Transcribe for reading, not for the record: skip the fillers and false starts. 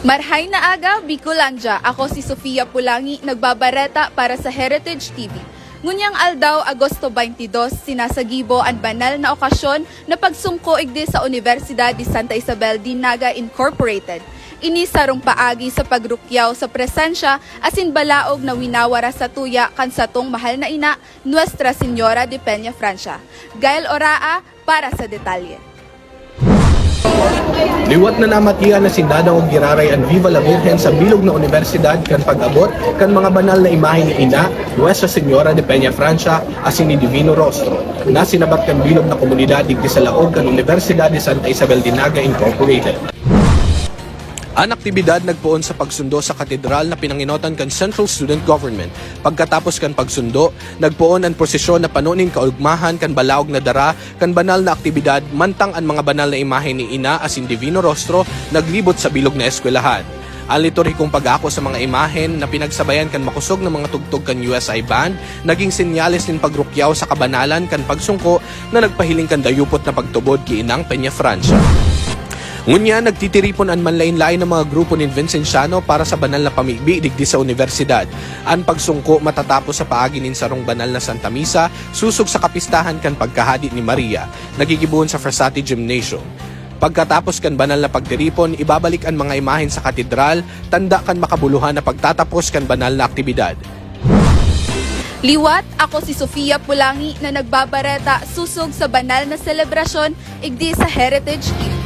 Marhay na aga, Bicolanja. Ako si Sofia Pulangi, nagbabareta para sa Heritage TV. Ngunyang aldaw, Agosto 22, sinasagibo ang banal na okasyon na pagsungko igdi sa Universidad de Santa Isabel de Naga Incorporated. Ini sarong paagi sa pagrukyaw sa presensya asin balaog na winawara sa tuya kan satong mahal na ina, Nuestra Señora de Peña Francia. Gael Oraa para sa detalye. Liwat na namatian na sindadang og giraray ang Viva la Virgen sa bilog na universidad kan pag-abot kan mga banal na imahe ni ina, Nuestra Señora de Peña Francia asin ni Divino Rostro na sinabat kan bilog na komunidad digdi sa laog kan Universidad de Santa Isabel de Naga Incorporated. Ang aktibidad nagpuon sa pagsundo sa katedral na pinanginotan kan Central Student Government. Pagkatapos kan pagsundo, nagpuon ang prosesyon na panuning kaugmahan kan balaog na dara kan banal na aktibidad mantang ang mga banal na imahe ni ina asin Divino Rostro naglibot sa bilog na eskwelahan. Ang liturhikong pag-ako sa mga imahen na pinagsabayan kan makusog ng mga tugtog kan USI Band, naging senyales din pagrukyaw sa kabanalan kan pagsungko na nagpahiling kan dayupot na pagtubod ki inang Peña Francia. Ngunya, nagtitiripon ang manlain-lain ng mga grupo ni Vincentiano para sa banal na pamigbi digdi sa universidad. Ang pagsungko matatapos sa paagi nin sarong banal na Santa Misa, susog sa kapistahan kan pagkahadi ni Maria, nagigibuhon sa Frassati Gymnasium. Pagkatapos kan banal na pagtiripon, ibabalik ang mga imahen sa katedral, tanda kan makabuluhan na pagtatapos kan banal na aktibidad. Liwat, ako si Sofia Pulangi na nagbabareta susog sa banal na selebrasyon igdi sa Heritage TV.